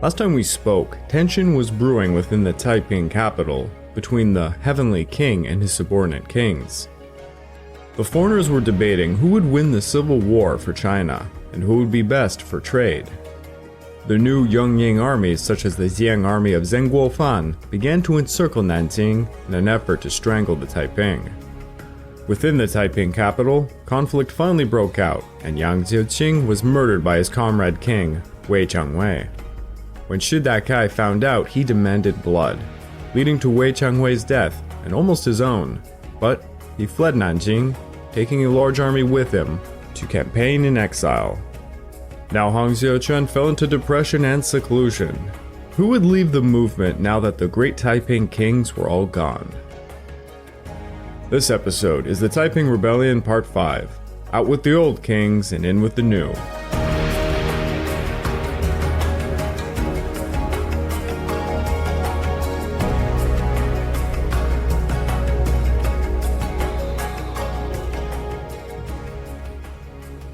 Last time we spoke, tension was brewing within the Taiping capital between the Heavenly King and his subordinate kings. The foreigners were debating who would win the civil war for China and who would be best for trade. The new Yongying armies, such as the Jiang army of Zheng Guofan, began to encircle Nanjing in an effort to strangle the Taiping. Within the Taiping capital, conflict finally broke out, and Yang Xiuqing was murdered by his comrade king, Wei Changwei. When Shi Dakai found out, he demanded blood, leading to Wei Changwei's death and almost his own, but he fled Nanjing, taking a large army with him to campaign in exile. Now Hong Xiuquan fell into depression and seclusion. Who would leave the movement now that the great Taiping kings were all gone? This episode is the Taiping Rebellion Part 5, out with the old kings and in with the new.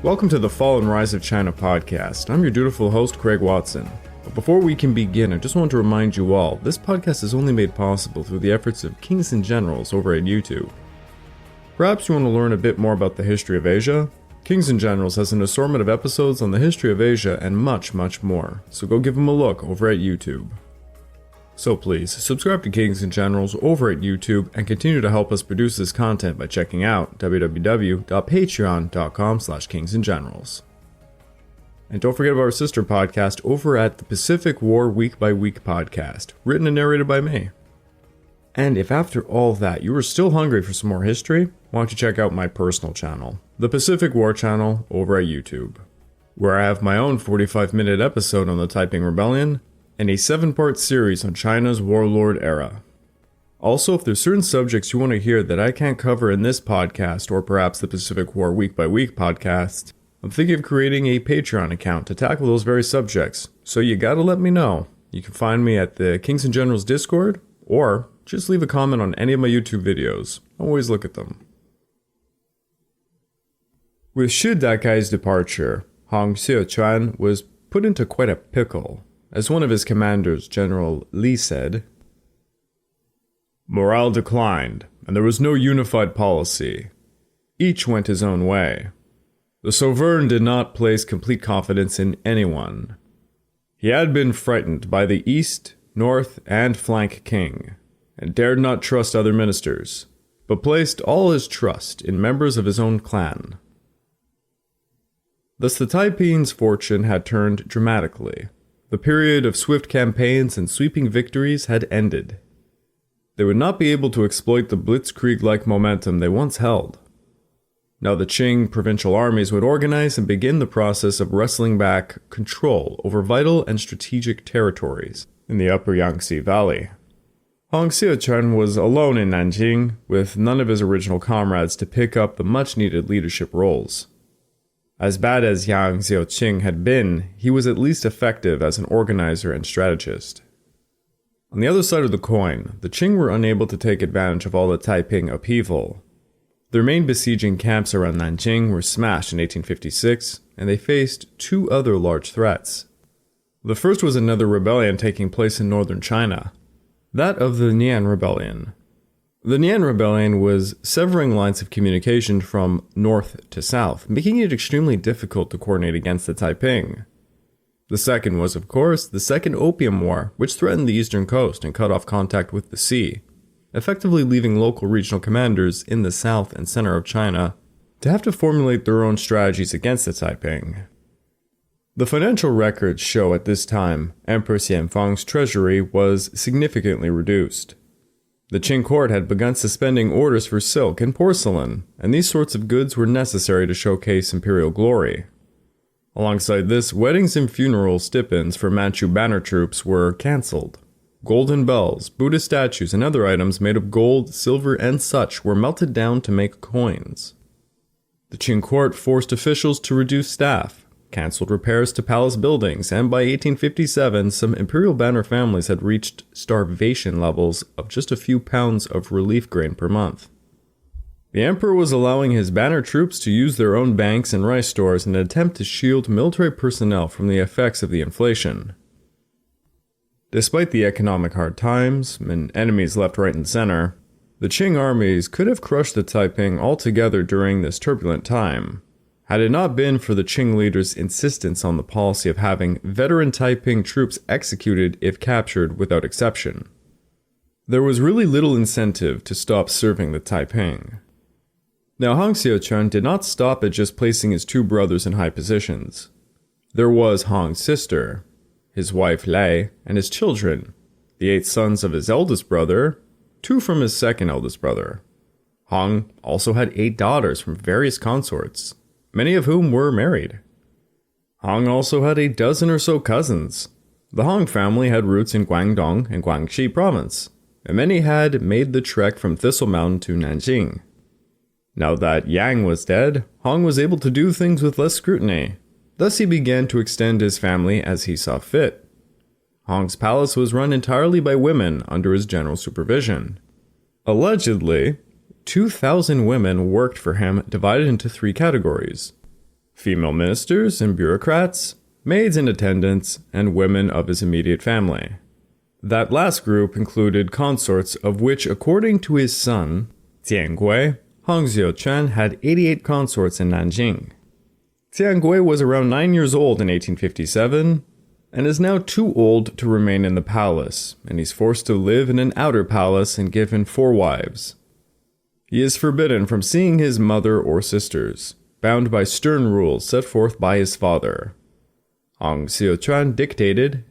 Welcome to the Fall and Rise of China podcast. I'm your dutiful host, Craig Watson. But before we can begin, I just want to remind you all, this podcast is only made possible through the efforts of Kings and Generals over at YouTube. Perhaps you want to learn a bit more about the history of Asia? Kings and Generals has an assortment of episodes on the history of Asia and much, much more, so go give them a look over at YouTube. So please, subscribe to Kings and Generals over at YouTube and continue to help us produce this content by checking out www.patreon.com/kingsandgenerals. And don't forget about our sister podcast over at the Pacific War Week by Week podcast, written and narrated by me. And if after all that you are still hungry for some more history, why don't you check out my personal channel, the Pacific War channel over at YouTube, where I have my own 45-minute episode on the Taiping Rebellion, and a 7-part series on China's warlord era. Also, if there's certain subjects you want to hear that I can't cover in this podcast, or perhaps the Pacific War Week by Week podcast, I'm thinking of creating a Patreon account to tackle those very subjects, so you gotta let me know. You can find me at the Kings and Generals Discord, or just leave a comment on any of my YouTube videos. I always look at them. With Shi Dakai's departure, Hong Xiuquan was put into quite a pickle. As one of his commanders, General Li, said, "Morale declined, and there was no unified policy. Each went his own way. The sovereign did not place complete confidence in anyone. He had been frightened by the East, North, and Flank King, and dared not trust other ministers, but placed all his trust in members of his own clan." Thus the Taiping's fortune had turned dramatically. The period of swift campaigns and sweeping victories had ended. They would not be able to exploit the blitzkrieg-like momentum they once held. Now the Qing provincial armies would organize and begin the process of wresting back control over vital and strategic territories in the upper Yangtze Valley. Hong Xiuquan was alone in Nanjing, with none of his original comrades to pick up the much-needed leadership roles. As bad as Yang Xiuqing had been, he was at least effective as an organizer and strategist. On the other side of the coin, the Qing were unable to take advantage of all the Taiping upheaval. Their main besieging camps around Nanjing were smashed in 1856, and they faced two other large threats. The first was another rebellion taking place in northern China, that of the Nan Rebellion. The Nan Rebellion was severing lines of communication from north to south, making it extremely difficult to coordinate against the Taiping. The second was, of course, the Second Opium War, which threatened the eastern coast and cut off contact with the sea, effectively leaving local regional commanders in the south and center of China to have to formulate their own strategies against the Taiping. The financial records show at this time, Empress Yanfang's treasury was significantly reduced. The Qing court had begun suspending orders for silk and porcelain, and these sorts of goods were necessary to showcase imperial glory. Alongside this, weddings and funeral stipends for Manchu banner troops were cancelled. Golden bells, Buddha statues, and other items made of gold, silver, and such were melted down to make coins. The Qing court forced officials to reduce staff, cancelled repairs to palace buildings, and by 1857, some imperial banner families had reached starvation levels of just a few pounds of relief grain per month. The emperor was allowing his banner troops to use their own banks and rice stores in an attempt to shield military personnel from the effects of the inflation. Despite the economic hard times and enemies left, right, and center, the Qing armies could have crushed the Taiping altogether during this turbulent time, had it not been for the Qing leaders' insistence on the policy of having veteran Taiping troops executed if captured without exception. There was really little incentive to stop serving the Taiping. Now, Hong Xiuquan did not stop at just placing his two brothers in high positions. There was Hong's sister, his wife Lei, and his children, the 8 sons of his eldest brother, 2 from his second eldest brother. Hong also had 8 daughters from various consorts, many of whom were married. Hong also had a dozen or so cousins. The Hong family had roots in Guangdong and Guangxi province, and many had made the trek from Thistle Mountain to Nanjing. Now that Yang was dead, Hong was able to do things with less scrutiny. Thus he began to extend his family as he saw fit. Hong's palace was run entirely by women under his general supervision. Allegedly, 2,000 women worked for him, divided into 3 categories: female ministers and bureaucrats, maids in attendance, and women of his immediate family. That last group included consorts, of which, according to his son, Jiangui, Hong Xiuquan had 88 consorts in Nanjing. Jiangui was around 9 years old in 1857, and is now too old to remain in the palace, and he's forced to live in an outer palace and given 4 wives. He is forbidden from seeing his mother or sisters, bound by stern rules set forth by his father. Hong Xiuquan dictated,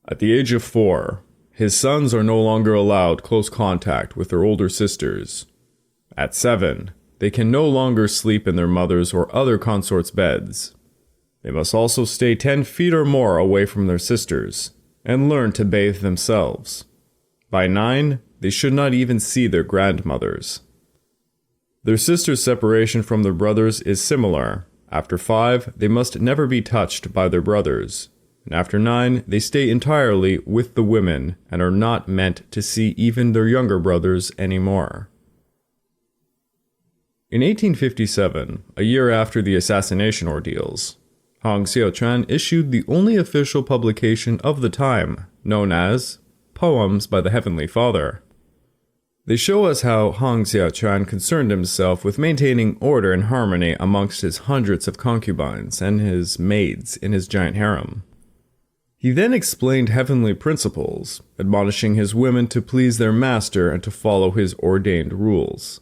"At the age of 4, his sons are no longer allowed close contact with their older sisters. At 7, they can no longer sleep in their mother's or other consorts' beds. They must also stay 10 feet or more away from their sisters, and learn to bathe themselves. By 9, they should not even see their grandmothers." Their sisters' separation from their brothers is similar. After 5, they must never be touched by their brothers. And after 9, they stay entirely with the women and are not meant to see even their younger brothers anymore. In 1857, a year after the assassination ordeals, Hong Xiuquan issued the only official publication of the time, known as Poems by the Heavenly Father. They show us how Hong Xiuquan concerned himself with maintaining order and harmony amongst his hundreds of concubines and his maids in his giant harem. He then explained heavenly principles, admonishing his women to please their master and to follow his ordained rules.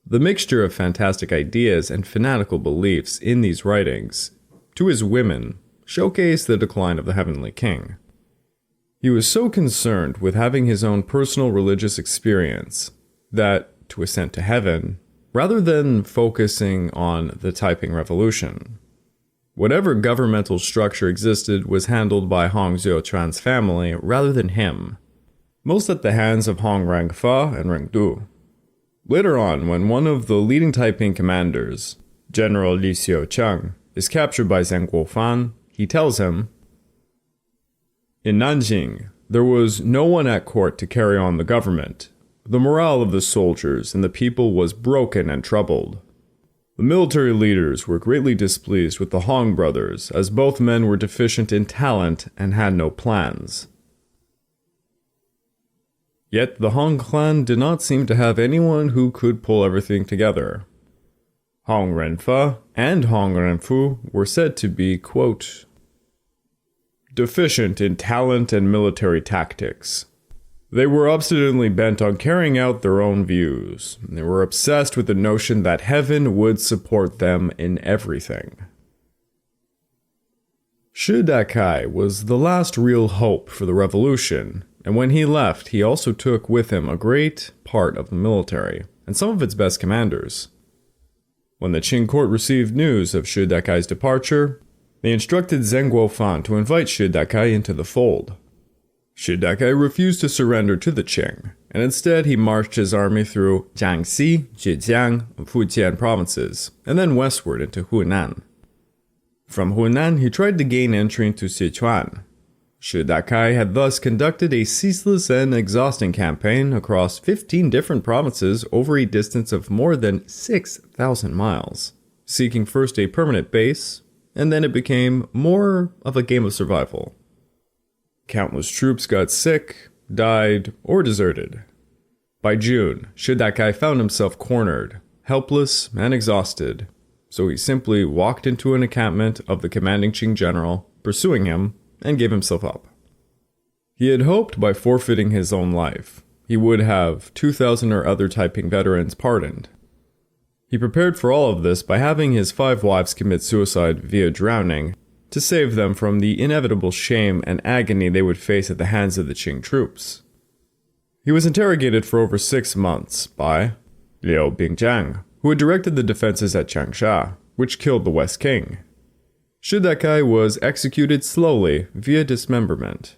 The mixture of fantastic ideas and fanatical beliefs in these writings, to his women, showcased the decline of the heavenly king. He was so concerned with having his own personal religious experience that, to ascend to heaven, rather than focusing on the Taiping Revolution, whatever governmental structure existed was handled by Hong Xiuquan's family rather than him, most at the hands of Hong Rangfa and Rengdu. Later on, when one of the leading Taiping commanders, General Li Xiucheng, is captured by Zhang Guofan, he tells him, "In Nanjing, there was no one at court to carry on the government. The morale of the soldiers and the people was broken and troubled. The military leaders were greatly displeased with the Hong brothers, as both men were deficient in talent and had no plans." Yet the Hong clan did not seem to have anyone who could pull everything together. Hong Renfa and Hong Renfu were said to be, quote, "deficient in talent and military tactics. They were obstinately bent on carrying out their own views. They were obsessed with the notion that heaven would support them in everything." Shi Dakai was the last real hope for the revolution, and when he left, he also took with him a great part of the military and some of its best commanders. When the Qing court received news of Shi Dakai's departure, they instructed Zheng Guofan to invite Shi Dakai into the fold. Shi Dakai refused to surrender to the Qing, and instead he marched his army through Jiangxi, Zhejiang, and Fujian provinces, and then westward into Hunan. From Hunan, he tried to gain entry into Sichuan. Shi Dakai had thus conducted a ceaseless and exhausting campaign across 15 different provinces over a distance of more than 6,000 miles, seeking first a permanent base, and then it became more of a game of survival. Countless troops got sick, died, or deserted. By June, Shidakai found himself cornered, helpless, and exhausted, so he simply walked into an encampment of the commanding Qing general, pursuing him, and gave himself up. He had hoped by forfeiting his own life, he would have 2,000 or other Taiping veterans pardoned. He prepared for all of this by having his 5 wives commit suicide via drowning to save them from the inevitable shame and agony they would face at the hands of the Qing troops. He was interrogated for over 6 months by Liu Bingjiang, who had directed the defenses at Changsha, which killed the West King. Shidakai was executed slowly via dismemberment,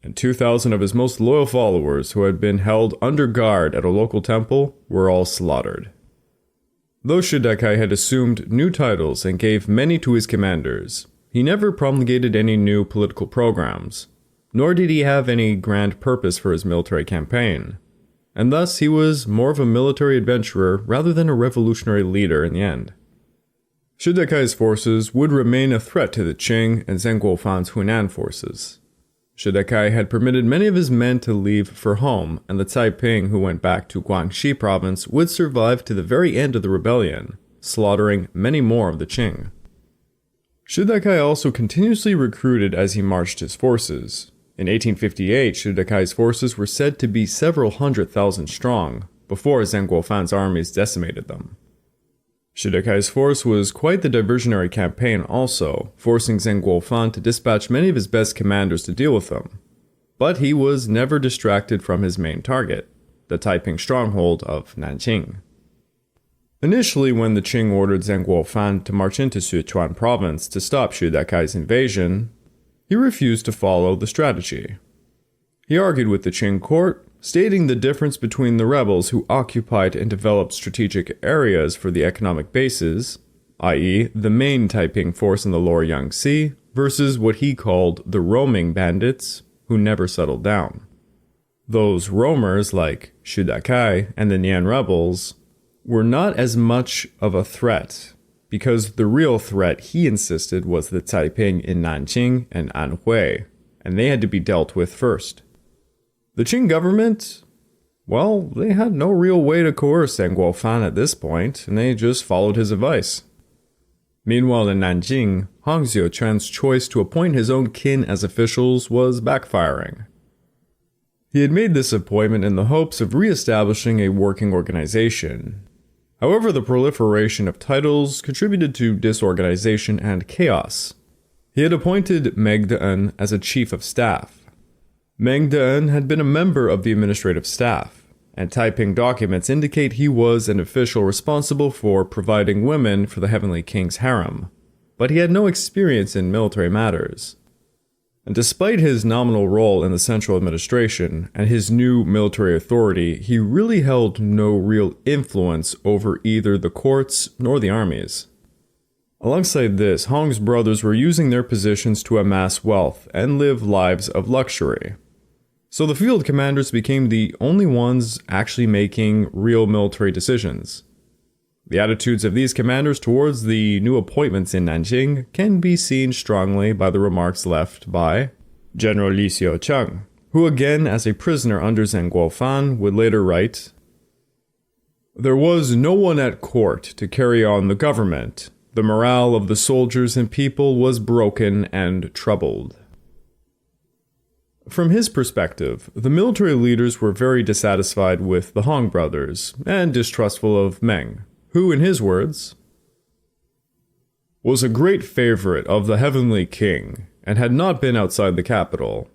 and 2,000 of his most loyal followers who had been held under guard at a local temple were all slaughtered. Though Shidakai had assumed new titles and gave many to his commanders, he never promulgated any new political programs, nor did he have any grand purpose for his military campaign, and thus he was more of a military adventurer rather than a revolutionary leader in the end. Shidakai's forces would remain a threat to the Qing and Zheng Guofan's Hunan forces. Shidakai had permitted many of his men to leave for home, and the Taiping who went back to Guangxi province would survive to the very end of the rebellion, slaughtering many more of the Qing. Shidakai also continuously recruited as he marched his forces. In 1858, Shidakai's forces were said to be several 100,000 strong, before Zheng Guofan's armies decimated them. Shidakai's force was quite the diversionary campaign also, forcing Zheng Guofan to dispatch many of his best commanders to deal with them. But he was never distracted from his main target, the Taiping stronghold of Nanqing. Initially, when the Qing ordered Zheng Guofan to march into Sichuan province to stop Shidakai's invasion, he refused to follow the strategy. He argued with the Qing court, stating the difference between the rebels who occupied and developed strategic areas for the economic bases, i.e. the main Taiping force in the lower Yangtze, versus what he called the roaming bandits, who never settled down. Those roamers, like Shidakai and the Nan Rebels, were not as much of a threat, because the real threat, he insisted, was the Taiping in Nanqing and Anhui, and they had to be dealt with first. The Qing government, well, they had no real way to coerce Zheng Guofan at this point, and they just followed his advice. Meanwhile in Nanjing, Hong Xiuquan's choice to appoint his own kin as officials was backfiring. He had made this appointment in the hopes of re-establishing a working organization. However, the proliferation of titles contributed to disorganization and chaos. He had appointed Meng De as a chief of staff. Meng De had been a member of the administrative staff, and Taiping documents indicate he was an official responsible for providing women for the Heavenly King's harem, but he had no experience in military matters. And despite his nominal role in the central administration and his new military authority, he really held no real influence over either the courts nor the armies. Alongside this, Hong's brothers were using their positions to amass wealth and live lives of luxury. So the field commanders became the only ones actually making real military decisions. The attitudes of these commanders towards the new appointments in Nanjing can be seen strongly by the remarks left by General Li Xiucheng, who again as a prisoner under Zheng Guofan would later write, "There was no one at court to carry on the government. The morale of the soldiers and people was broken and troubled." From his perspective, the military leaders were very dissatisfied with the Hong brothers and distrustful of Meng, who, in his words, was a great favorite of the Heavenly King and had not been outside the capital.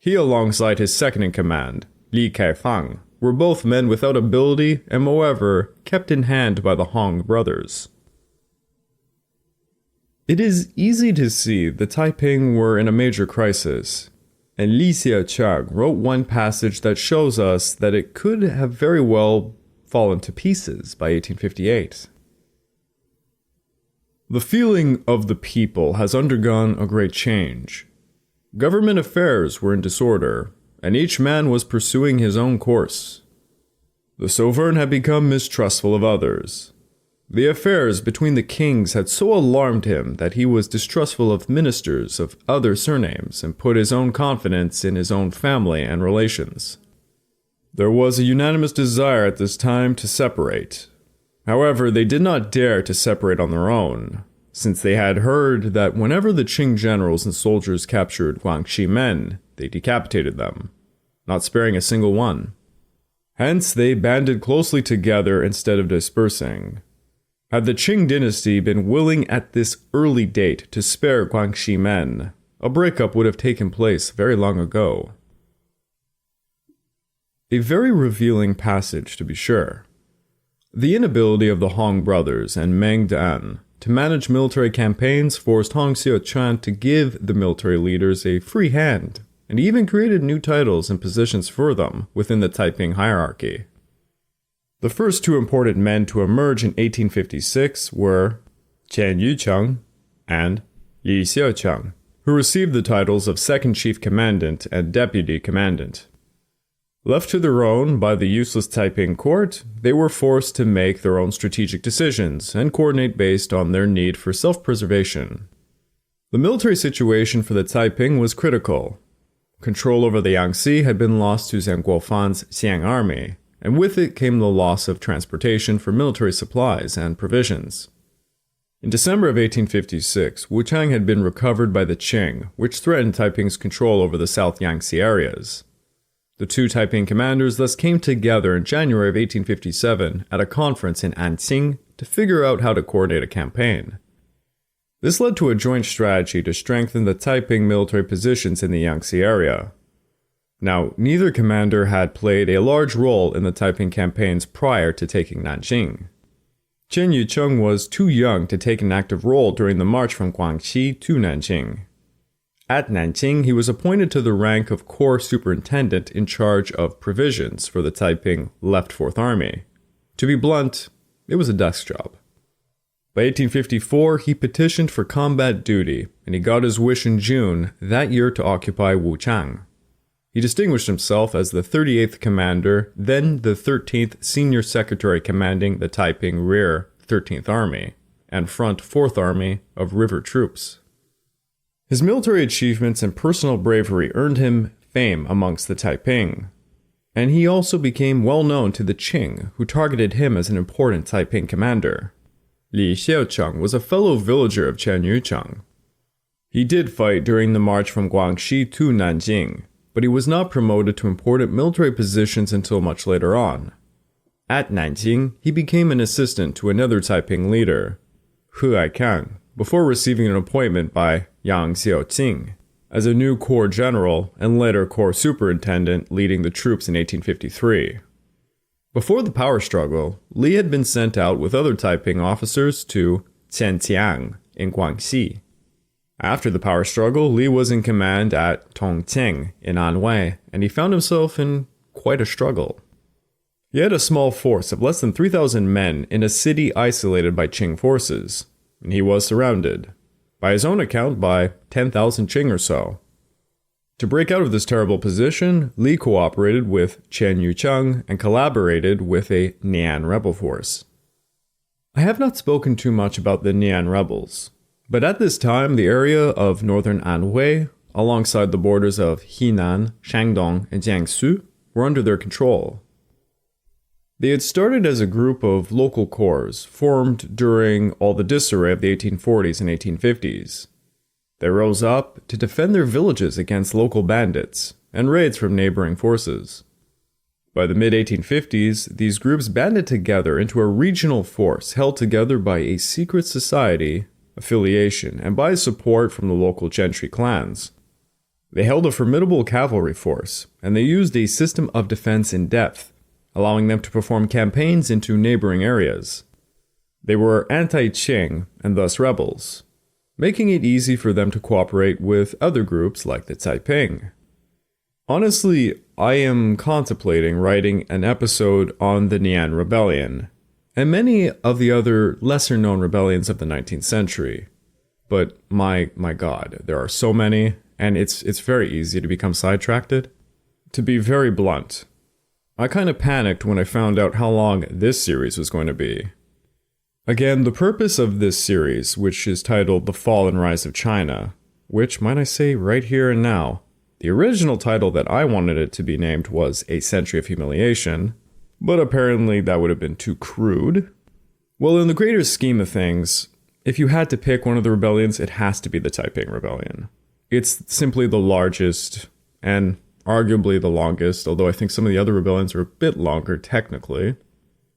He, alongside his second-in-command, Li Kaifang, were both men without ability and, moreover, kept in hand by the Hong brothers. It is easy to see the Taiping were in a major crisis, and Li Xiucheng wrote one passage that shows us that it could have very well fallen to pieces by 1858. "The feeling of the people has undergone a great change. Government affairs were in disorder, and each man was pursuing his own course. The sovereign had become mistrustful of others. The affairs between the kings had so alarmed him that he was distrustful of ministers of other surnames and put his own confidence in his own family and relations. There was a unanimous desire at this time to separate. However, they did not dare to separate on their own, since they had heard that whenever the Qing generals and soldiers captured Guangxi men, they decapitated them, not sparing a single one. Hence, they banded closely together instead of dispersing. Had the Qing Dynasty been willing at this early date to spare Guangxi men, a breakup would have taken place very long ago. A very revealing passage, to be sure. The inability of the Hong brothers and Meng Dan to manage military campaigns forced Hong Xiuquan to give the military leaders a free hand, and even created new titles and positions for them within the Taiping hierarchy. The first two important men to emerge in 1856 were Qian Yucheng and Li Xiucheng, who received the titles of Second Chief Commandant and Deputy Commandant. Left to their own by the useless Taiping court, they were forced to make their own strategic decisions and coordinate based on their need for self-preservation. The military situation for the Taiping was critical. Control over the Yangtze had been lost to Zhang Guofan's Xiang army, and with it came the loss of transportation for military supplies and provisions. In December of 1856, Wuchang had been recovered by the Qing, which threatened Taiping's control over the South Yangtze areas. The two Taiping commanders thus came together in January of 1857 at a conference in Anqing to figure out how to coordinate a campaign. This led to a joint strategy to strengthen the Taiping military positions in the Yangtze area. Now, neither commander had played a large role in the Taiping campaigns prior to taking Nanjing. Qian Yucheng was too young to take an active role during the march from Guangxi to Nanjing. At Nanjing, he was appointed to the rank of Corps Superintendent in charge of provisions for the Taiping Left Fourth Army. To be blunt, it was a desk job. By 1854, he petitioned for combat duty, and he got his wish in June that year to occupy Wuchang. He distinguished himself as the 38th Commander, then the 13th Senior Secretary commanding the Taiping Rear 13th Army, and Front 4th Army of River Troops. His military achievements and personal bravery earned him fame amongst the Taiping, and he also became well known to the Qing, who targeted him as an important Taiping commander. Li Xiucheng was a fellow villager of Qian Yucheng. He did fight during the march from Guangxi to Nanjing, but he was not promoted to important military positions until much later on. At Nanjing, he became an assistant to another Taiping leader, He Aikan, before receiving an appointment by Yang Xiuqing as a new corps general and later corps superintendent leading the troops in 1853. Before the power struggle, Li had been sent out with other Taiping officers to Qianjiang in Guangxi. After the power struggle, Li was in command at Tongqing in Anhui, and he found himself in quite a struggle. He had a small force of less than 3,000 men in a city isolated by Qing forces, and he was surrounded, by his own account, by 10,000 Qing or so. To break out of this terrible position, Li cooperated with Qian Yucheng and collaborated with a Nan Rebel force. I have not spoken too much about the Nan Rebels, but at this time the area of northern Anhui, alongside the borders of Henan, Shandong, and Jiangsu, were under their control. They had started as a group of local corps formed during all the disarray of the 1840s and 1850s. They rose up to defend their villages against local bandits and raids from neighboring forces. By the mid-1850s, these groups banded together into a regional force held together by a secret society affiliation and by support from the local gentry clans. They held a formidable cavalry force, and they used a system of defense in depth, allowing them to perform campaigns into neighboring areas. They were anti-Qing and thus rebels, making it easy for them to cooperate with other groups like the Taiping. Honestly, I am contemplating writing an episode on the Nan Rebellion, and many of the other lesser-known rebellions of the 19th century. But my god, there are so many, and it's very easy to become sidetracked. To be very blunt, I kind of panicked when I found out how long this series was going to be. Again, the purpose of this series, which is titled The Fall and Rise of China, which, might I say right here and now, the original title that I wanted it to be named was A Century of Humiliation, but apparently that would have been too crude. Well, in the greater scheme of things, if you had to pick one of the rebellions, it has to be the Taiping Rebellion. It's simply the largest and arguably the longest, although I think some of the other rebellions are a bit longer technically.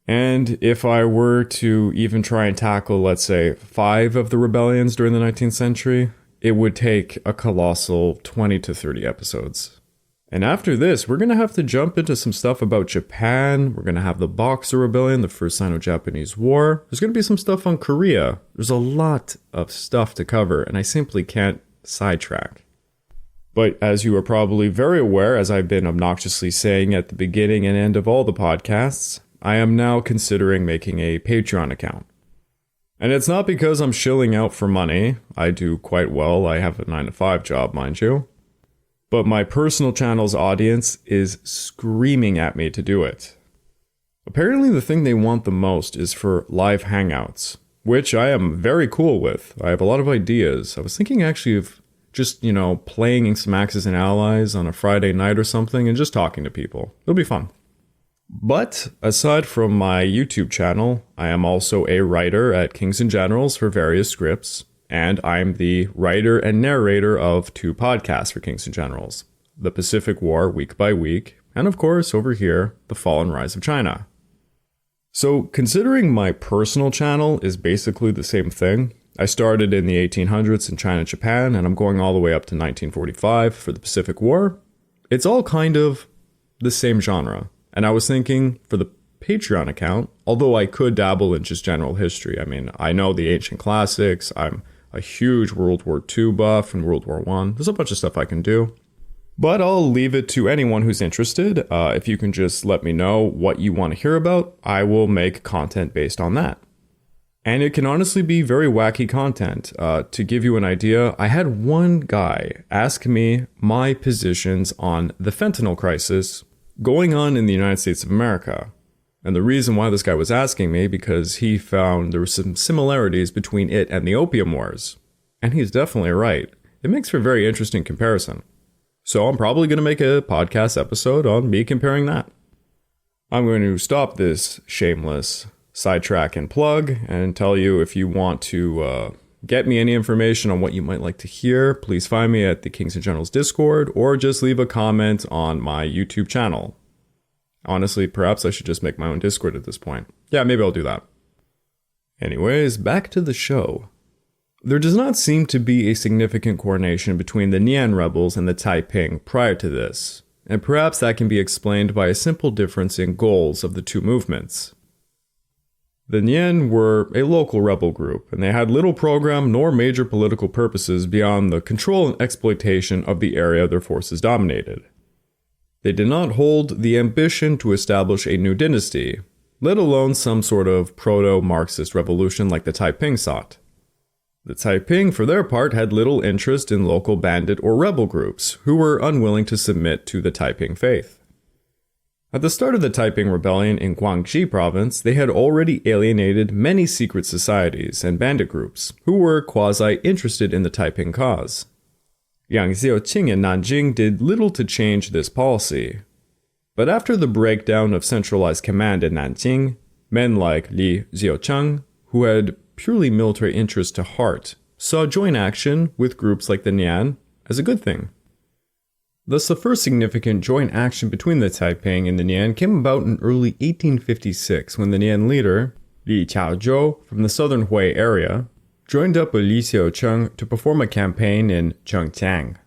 And if I were to even try and tackle, let's say, 5 of the rebellions during the 19th century, it would take a colossal 20 to 30 episodes. And after this, we're going to have to jump into some stuff about Japan. We're going to have the Boxer Rebellion, the First Sino-Japanese War. There's going to be some stuff on Korea. There's a lot of stuff to cover, and I simply can't sidetrack. But as you are probably very aware, as I've been obnoxiously saying at the beginning and end of all the podcasts, I am now considering making a Patreon account. And it's not because I'm shilling out for money. I do quite well. I have a 9-to-5 job, mind you. But my personal channel's audience is screaming at me to do it. Apparently the thing they want the most is for live hangouts, which I am very cool with. I have a lot of ideas. I was thinking actually of just, playing some Axis and Allies on a Friday night or something and just talking to people. It'll be fun. But aside from my YouTube channel, I am also a writer at Kings and Generals for various scripts, and I'm the writer and narrator of 2 podcasts for Kings and Generals, The Pacific War Week by Week, and of course over here, The Fall and Rise of China. So considering my personal channel is basically the same thing, I started in the 1800s in China and Japan, and I'm going all the way up to 1945 for the Pacific War. It's all kind of the same genre. And I was thinking, for the Patreon account, although I could dabble in just general history. I mean, I know the ancient classics. I'm a huge World War II buff and World War I. There's a bunch of stuff I can do. But I'll leave it to anyone who's interested. If you can just let me know what you want to hear about, I will make content based on that. And it can honestly be very wacky content. To give you an idea, I had one guy ask me my positions on the fentanyl crisis going on in the United States of America. And the reason why this guy was asking me, because he found there were some similarities between it and the Opium Wars. And he's definitely right. It makes for a very interesting comparison. So I'm probably going to make a podcast episode on me comparing that. I'm going to stop this shameless sidetrack and plug and tell you, if you want to get me any information on what you might like to hear, please find me at the Kings and Generals Discord, or just leave a comment on my YouTube channel. Honestly, perhaps I should just make my own Discord at this point. Yeah, maybe I'll do that. Anyways, back to the show. There does not seem to be a significant coordination between the Nan Rebels and the Taiping prior to this, and perhaps that can be explained by a simple difference in goals of the 2 movements. The Nan were a local rebel group, and they had little program nor major political purposes beyond the control and exploitation of the area their forces dominated. They did not hold the ambition to establish a new dynasty, let alone some sort of proto-Marxist revolution like the Taiping sought. The Taiping, for their part, had little interest in local bandit or rebel groups, who were unwilling to submit to the Taiping faith. At the start of the Taiping Rebellion in Guangxi province, they had already alienated many secret societies and bandit groups, who were quasi-interested in the Taiping cause. Yang Xiuqing in Nanjing did little to change this policy. But after the breakdown of centralized command in Nanjing, men like Li Ziucheng, who had purely military interests to heart, saw joint action with groups like the Nan as a good thing. Thus, the first significant joint action between the Taiping and the Nan came about in early 1856 when the Nan leader, Li Qiaozhou, from the southern Hui area, joined up with Li Xiucheng to perform a campaign in Chengjiang.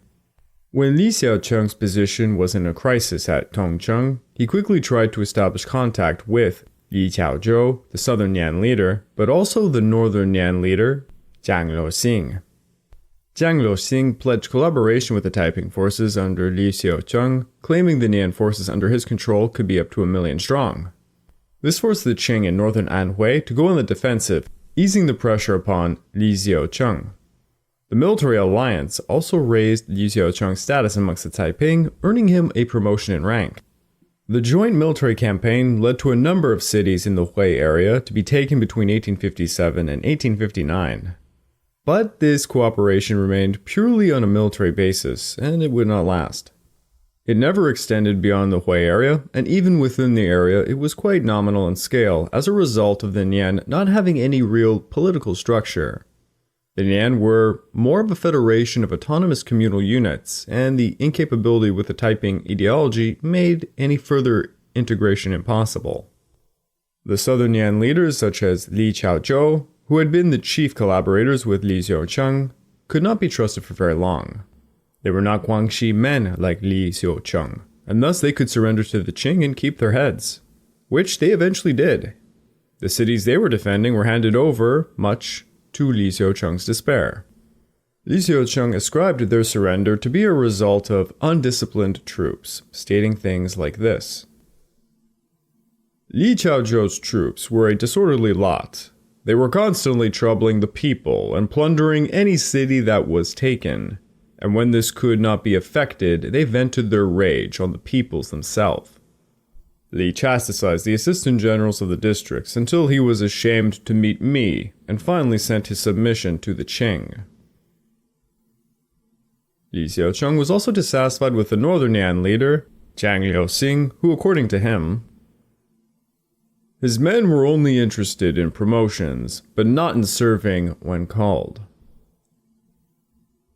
When Li Xiucheng's position was in a crisis at Tongcheng, he quickly tried to establish contact with Li Qiaozhou, the southern Nan leader, but also the northern Nan leader, Jiang Luoxing. Jiang Luoxing pledged collaboration with the Taiping forces under Li Xiucheng, claiming the Nan forces under his control could be up to 1 million strong. This forced the Qing in northern Anhui to go on the defensive, easing the pressure upon Li Xiucheng. The military alliance also raised Li Xiucheng's status amongst the Taiping, earning him a promotion in rank. The joint military campaign led to a number of cities in the Hui area to be taken between 1857 and 1859. But this cooperation remained purely on a military basis, and it would not last. It never extended beyond the Hui area, and even within the area it was quite nominal in scale as a result of the Nian not having any real political structure. The Nian were more of a federation of autonomous communal units, and the incapability with the Taiping ideology made any further integration impossible. The southern Nian leaders such as Li Qiaozhou, who had been the chief collaborators with Li Xiuquan, could not be trusted for very long. They were not Guangxi men like Li Xiuquan, and thus they could surrender to the Qing and keep their heads, which they eventually did. The cities they were defending were handed over, much to Li Xiuquan's despair. Li Xiuquan ascribed their surrender to be a result of undisciplined troops, stating things like this. Li Qiaozhou's troops were a disorderly lot. They were constantly troubling the people and plundering any city that was taken, and when this could not be effected, they vented their rage on the peoples themselves. Li chastised the assistant generals of the districts until he was ashamed to meet me, and finally sent his submission to the Qing. Li Xiuquan was also dissatisfied with the northern Nian leader, Zhang Liuxing, who, according to him, his men were only interested in promotions, but not in serving when called.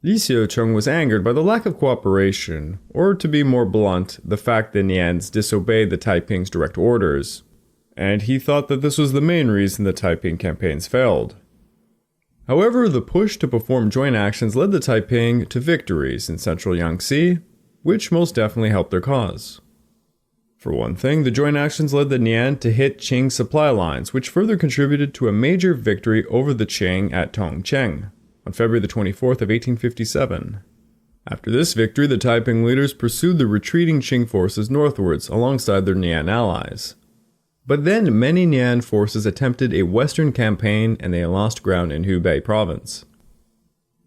Li Xiuquan was angered by the lack of cooperation, or to be more blunt, the fact that Nians disobeyed the Taiping's direct orders, and he thought that this was the main reason the Taiping campaigns failed. However, the push to perform joint actions led the Taiping to victories in central Yangtze, which most definitely helped their cause. For one thing, the joint actions led the Nian to hit Qing supply lines, which further contributed to a major victory over the Qing at Tongcheng on February the 24th of 1857. After this victory, the Taiping leaders pursued the retreating Qing forces northwards alongside their Nian allies. But then many Nian forces attempted a western campaign and they lost ground in Hubei province.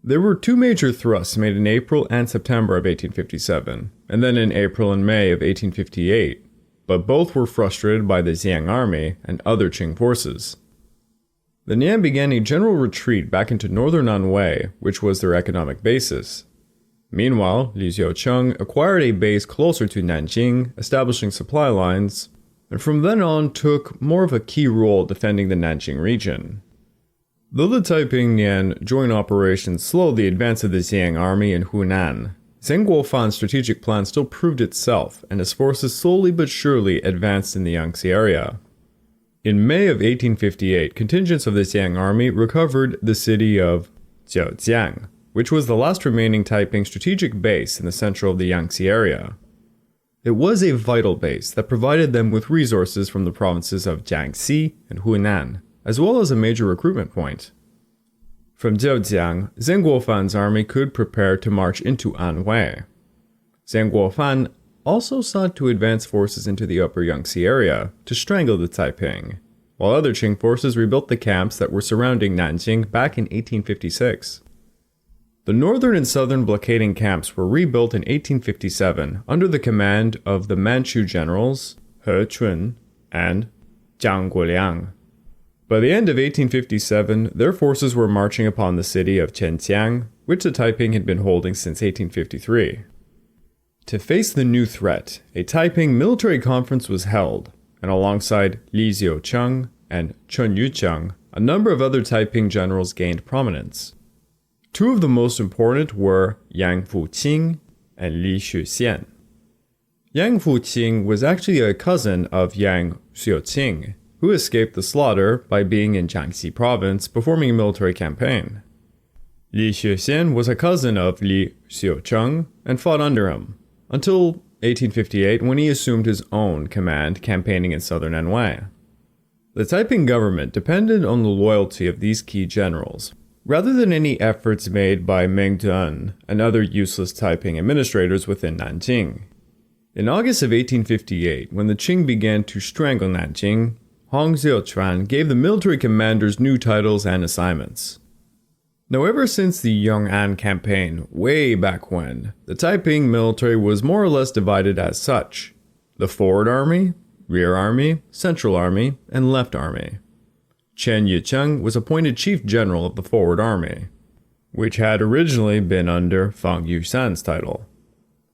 There were two major thrusts made in April and September of 1857, and then in April and May of 1858, but both were frustrated by the Xiang army and other Qing forces. The Nian began a general retreat back into northern Anhui, which was their economic basis. Meanwhile, Li Xiuquan acquired a base closer to Nanjing, establishing supply lines, and from then on took more of a key role defending the Nanjing region. Though the Taiping Nian joint operations slowed the advance of the Xiang army in Hunan, Zheng Guofan's strategic plan still proved itself, and his forces slowly but surely advanced in the Yangtze area. In May of 1858, contingents of the Xiang army recovered the city of Jiaojiang, which was the last remaining Taiping strategic base in the center of the Yangtze area. It was a vital base that provided them with resources from the provinces of Jiangxi and Hunan, as well as a major recruitment point. From Jiaojiang, Zheng Guofan's army could prepare to march into Anhui. Zheng Guofan also sought to advance forces into the upper Yangtze area to strangle the Taiping, while other Qing forces rebuilt the camps that were surrounding Nanjing back in 1856. The northern and southern blockading camps were rebuilt in 1857 under the command of the Manchu generals He Chun and Jiang Guoliang. By the end of 1857, their forces were marching upon the city of Qianjiang, which the Taiping had been holding since 1853. To face the new threat, a Taiping military conference was held, and alongside Li Xiuquan and Chen Yuqiang, a number of other Taiping generals gained prominence. Two of the most important were Yang Fuqing and Li Shuxian. Yang Fuqing was actually a cousin of Yang Xiuqing, who escaped the slaughter by being in Jiangxi province performing a military campaign. Li Shuxian was a cousin of Li Xiuquan and fought under him, until 1858 when he assumed his own command campaigning in southern Anhui. The Taiping government depended on the loyalty of these key generals, rather than any efforts made by Meng Duan and other useless Taiping administrators within Nanjing. In August of 1858, when the Qing began to strangle Nanjing, Hong Xiuquan gave the military commanders new titles and assignments. Now, ever since the Yong'an campaign, way back when, the Taiping military was more or less divided as such. the forward army, rear army, central army, and left army. Chen Yicheng was appointed chief general of the forward army, which had originally been under Fang Yuxian's title.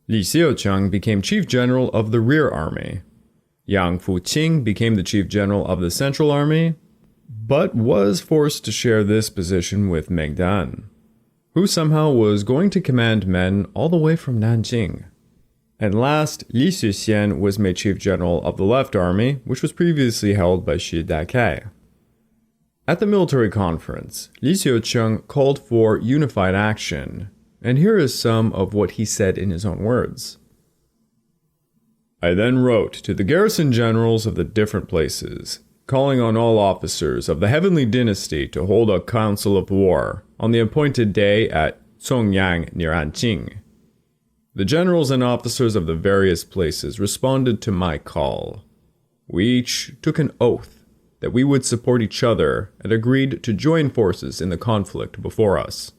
Li Xiuquan became chief general of the rear army. Yang Fuqing became the chief general of the central army, but was forced to share this position with Meng Dan, who somehow was going to command men all the way from Nanjing. And last, Li Xuxian was made chief general of the left army, which was previously held by Shi Dakai. At the military conference, Li Xiuquan called for unified action, and here is some of what he said in his own words. I then wrote to the garrison generals of the different places, calling on all officers of the Heavenly Dynasty to hold a council of war on the appointed day at Songyang near Anqing. The generals and officers of the various places responded to my call. We each took an oath that we would support each other and agreed to join forces in the conflict before us.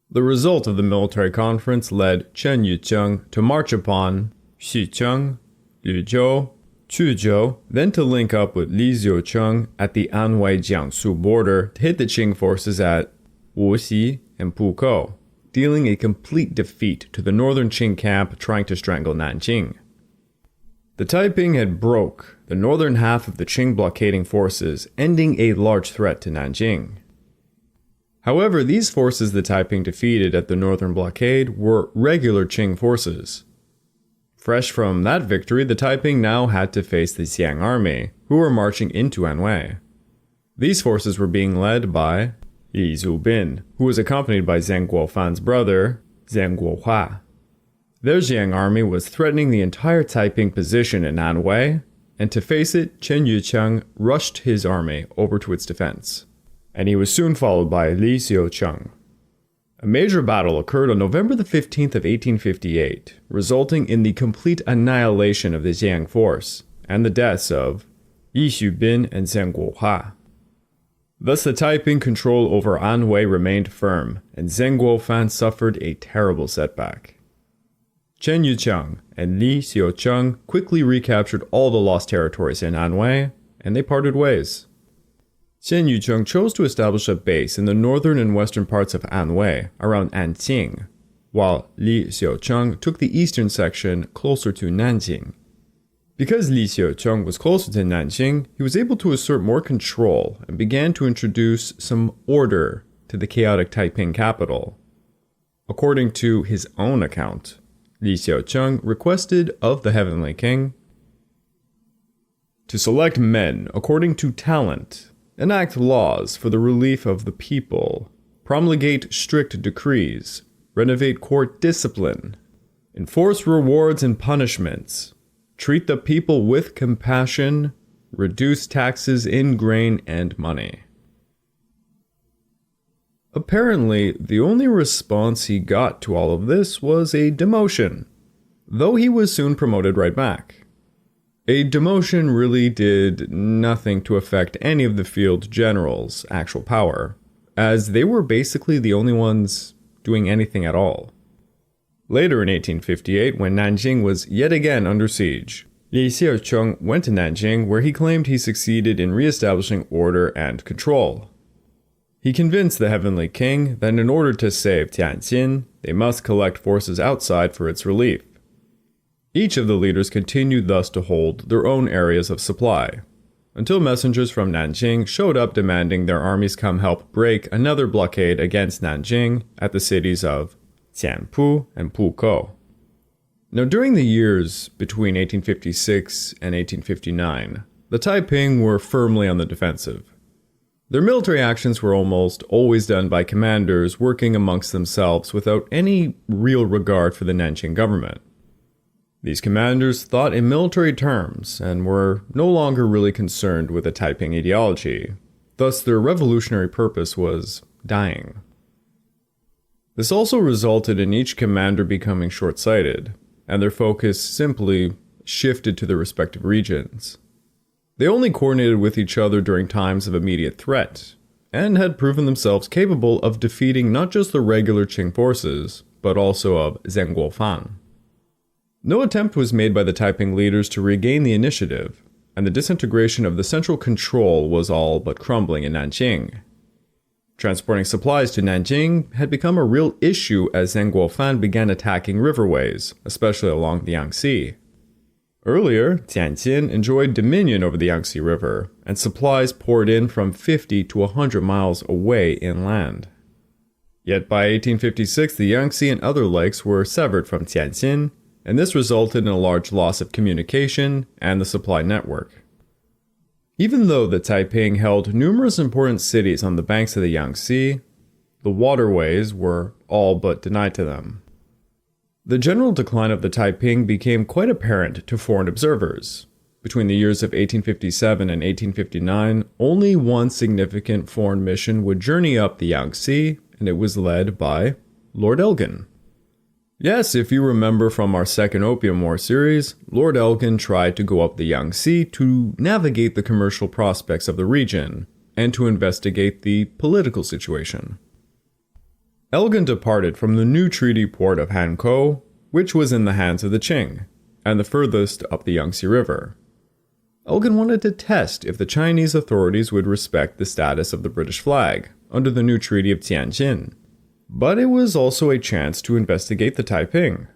The result of the military conference led Chen Yicheng to march upon Xicheng, Luzhou, Chuzhou, then to link up with Li Xiuquan at the Anhui-Jiangsu border to hit the Qing forces at Wuxi and Pukou, dealing a complete defeat to the northern Qing camp trying to strangle Nanjing. The Taiping had broke the northern half of the Qing blockading forces, ending a large threat to Nanjing. However, these forces the Taiping defeated at the northern blockade were regular Qing forces. Fresh from that victory, the Taiping now had to face the Xiang army, who were marching into Anhui. These forces were being led by Yi Zubin, who was accompanied by Zhang Guofan's brother, Zhang Guohua. Their Xiang army was threatening the entire Taiping position in Anhui, and to face it, Chen Yicheng rushed his army over to its defense, and he was soon followed by Li Xiuquan. A major battle occurred on November the 15th of 1858, resulting in the complete annihilation of the Xiang force and the deaths of Yi Zubin and Zhang Guohua. Thus the Taiping control over Anhui remained firm, and Zhang Guofan suffered a terrible setback. Chen Yicheng and Li Xiuquan quickly recaptured all the lost territories in Anhui, and they parted ways. Chen Yicheng chose to establish a base in the northern and western parts of Anhui, around Anqing, while Li Xiuquan took the eastern section closer to Nanjing. Because Li Xiuquan was closer to Nanjing, he was able to assert more control and began to introduce some order to the chaotic Taiping capital. According to his own account, Li Xiuquan requested of the Heavenly King to select men according to talent, enact laws for the relief of the people, promulgate strict decrees, renovate court discipline, enforce rewards and punishments, treat the people with compassion, reduce taxes in grain and money. Apparently, the only response he got to all of this was a demotion, though he was soon promoted right back. A demotion really did nothing to affect any of the field generals' actual power, as they were basically the only ones doing anything at all. Later in 1858, when Nanjing was yet again under siege, Li Xiuquan went to Nanjing, where he claimed he succeeded in re-establishing order and control. He convinced the Heavenly King that in order to save Tianjin, they must collect forces outside for its relief. Each of the leaders continued thus to hold their own areas of supply, until messengers from Nanjing showed up demanding their armies come help break another blockade against Nanjing at the cities of Jianpu and Pukou. Now, during the years between 1856 and 1859, the Taiping were firmly on the defensive. Their military actions were almost always done by commanders working amongst themselves without any real regard for the Nanjing government. These commanders thought in military terms and were no longer really concerned with the Taiping ideology, thus their revolutionary purpose was dying. This also resulted in each commander becoming short-sighted, and their focus simply shifted to their respective regions. They only coordinated with each other during times of immediate threat, and had proven themselves capable of defeating not just the regular Qing forces, but also of Zhang Guofan. No attempt was made by the Taiping leaders to regain the initiative, and the disintegration of the central control was all but crumbling in Nanjing. Transporting supplies to Nanjing had become a real issue as Zhang Guofan began attacking riverways, especially along the Yangtze. Earlier, Tianjin enjoyed dominion over the Yangtze River, and supplies poured in from 50 to 100 miles away inland. Yet by 1856, the Yangtze and other lakes were severed from Tianjin, and this resulted in a large loss of communication and the supply network. Even though the Taiping held numerous important cities on the banks of the Yangtze, the waterways were all but denied to them. The general decline of the Taiping became quite apparent to foreign observers. Between the years of 1857 and 1859, only one significant foreign mission would journey up the Yangtze, and it was led by Lord Elgin. Yes, if you remember from our second Opium War series, Lord Elgin tried to go up the Yangtze to navigate the commercial prospects of the region and to investigate the political situation. Elgin departed from the new treaty port of Hankou, which was in the hands of the Qing, and the furthest up the Yangtze River. Elgin wanted to test if the Chinese authorities would respect the status of the British flag under the new Treaty of Tianjin. But it was also a chance to investigate the Taiping.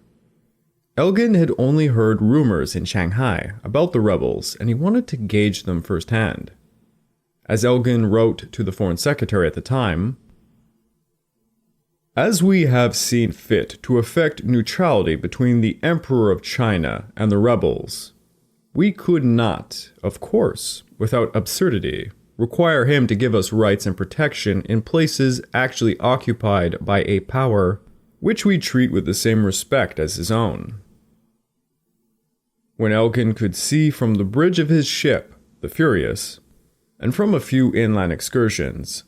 Elgin had only heard rumors in Shanghai about the rebels, and he wanted to gauge them firsthand. As Elgin wrote to the Foreign Secretary at the time, "As we have seen fit to effect neutrality between the Emperor of China and the rebels, we could not, of course, without absurdity, require him to give us rights and protection in places actually occupied by a power which we treat with the same respect as his own." When Elgin could see from the bridge of his ship, the Furious, and from a few inland excursions,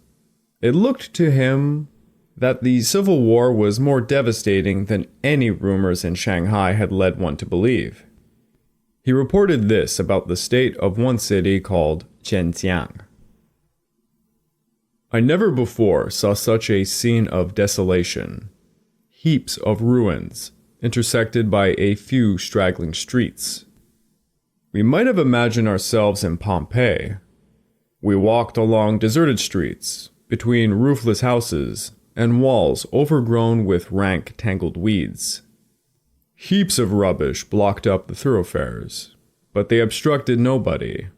it looked to him that the Civil War was more devastating than any rumors in Shanghai had led one to believe. He reported this about the state of one city called Zhenjiang. "I never before saw such a scene of desolation. Heaps of ruins, intersected by a few straggling streets. We might have imagined ourselves in Pompeii. We walked along deserted streets, between roofless houses, and walls overgrown with rank, tangled weeds. Heaps of rubbish blocked up the thoroughfares, but they obstructed nobody.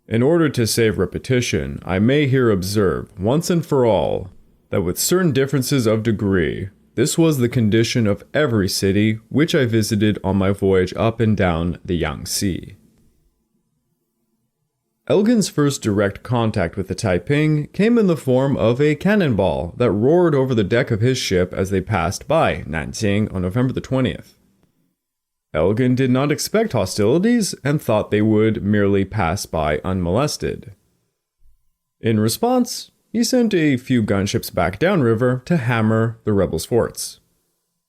In order to save repetition, I may here observe, once and for all, that with certain differences of degree, this was the condition of every city which I visited on my voyage up and down the Yangtze." Elgin's first direct contact with the Taiping came in the form of a cannonball that roared over the deck of his ship as they passed by Nanjing on November the 20th. Elgin did not expect hostilities and thought they would merely pass by unmolested. In response, he sent a few gunships back downriver to hammer the rebels' forts.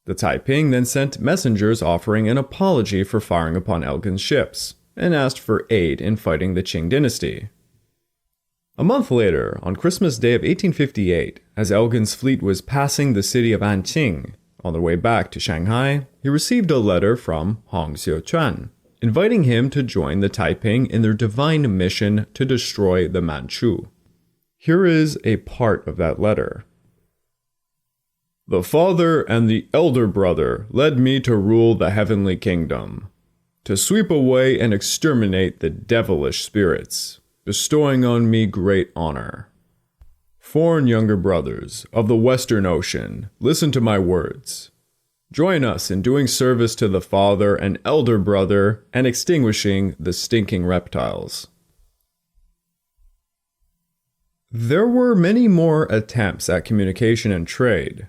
The Taiping then sent messengers offering an apology for firing upon Elgin's ships, and asked for aid in fighting the Qing Dynasty. A month later, on Christmas Day of 1858, as Elgin's fleet was passing the city of Anqing, on their way back to Shanghai, he received a letter from Hong Xiuquan, inviting him to join the Taiping in their divine mission to destroy the Manchu. Here is a part of that letter. "The father and the elder brother led me to rule the heavenly kingdom, to sweep away and exterminate the devilish spirits, bestowing on me great honor. Foreign younger brothers of the Western Ocean, listen to my words. Join us in doing service to the father and elder brother and extinguishing the stinking reptiles." There were many more attempts at communication and trade.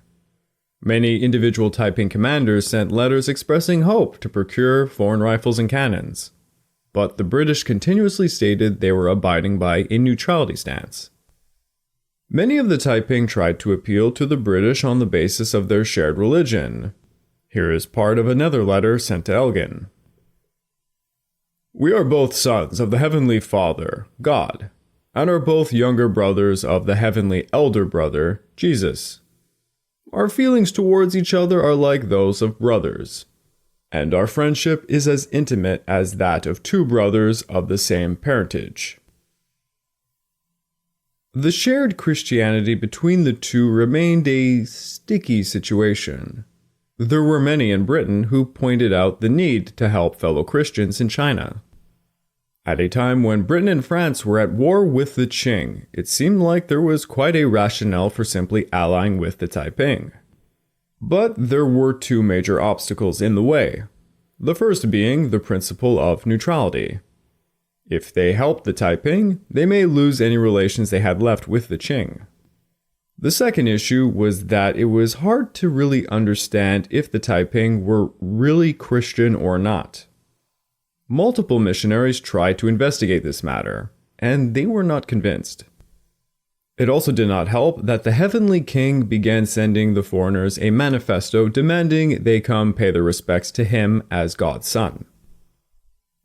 Many individual Taiping commanders sent letters expressing hope to procure foreign rifles and cannons, but the British continuously stated they were abiding by a neutrality stance. Many of the Taiping tried to appeal to the British on the basis of their shared religion. Here is part of another letter sent to Elgin. "We are both sons of the Heavenly Father, God, and are both younger brothers of the Heavenly Elder Brother, Jesus. Our feelings towards each other are like those of brothers. and our friendship is as intimate as that of two brothers of the same parentage. The shared Christianity between the two remained a sticky situation. There were many in Britain who pointed out the need to help fellow Christians in China. At a time when Britain and France were at war with the Qing, it seemed like there was quite a rationale for simply allying with the Taiping. But there were two major obstacles in the way. The first being the principle of neutrality. If they helped the Taiping, they may lose any relations they had left with the Qing. The second issue was that it was hard to really understand if the Taiping were really Christian or not. Multiple missionaries tried to investigate this matter, and they were not convinced. It also did not help that the Heavenly King began sending the foreigners a manifesto demanding they come pay their respects to him as God's son.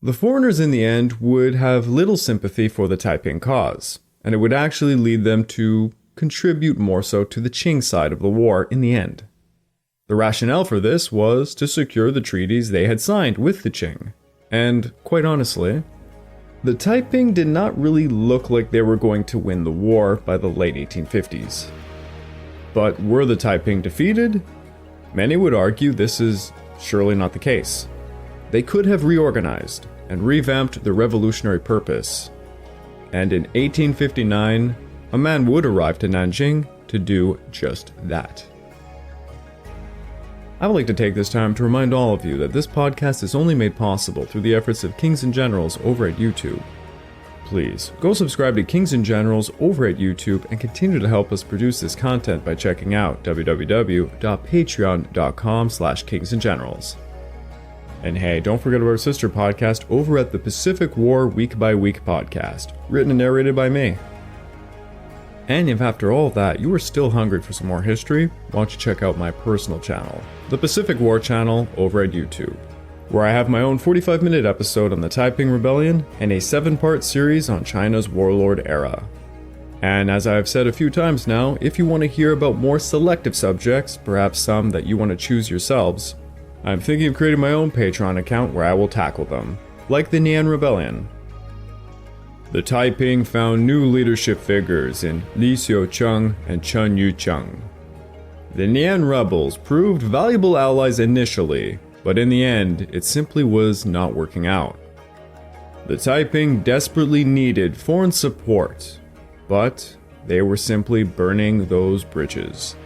The foreigners in the end would have little sympathy for the Taiping cause, and it would actually lead them to contribute more so to the Qing side of the war in the end. The rationale for this was to secure the treaties they had signed with the Qing, and quite honestly, the Taiping did not really look like they were going to win the war by the late 1850s. But were the Taiping defeated? Many would argue this is surely not the case. They could have reorganized and revamped their revolutionary purpose. And in 1859, a man would arrive to Nanjing to do just that. I would like to take this time to remind all of you that this podcast is only made possible through the efforts of Kings and Generals over at YouTube. Please, go subscribe to Kings and Generals over at YouTube and continue to help us produce this content by checking out www.patreon.com/kingsandgenerals. And hey, don't forget about our sister podcast over at the Pacific War Week by Week podcast, written and narrated by me. And if after all that you are still hungry for some more history, why don't you check out my personal channel, the Pacific War channel over at YouTube, where I have my own 45-minute episode on the Taiping Rebellion and a 7-part series on China's warlord era. And as I have said a few times now, if you want to hear about more selective subjects, perhaps some that you want to choose yourselves, I'm thinking of creating my own Patreon account where I will tackle them, like the Nan Rebellion. The Taiping found new leadership figures in Li Xiuquan and Chen Yucheng. The Nan Rebels proved valuable allies initially, but in the end, it simply was not working out. The Taiping desperately needed foreign support, but they were simply burning those bridges.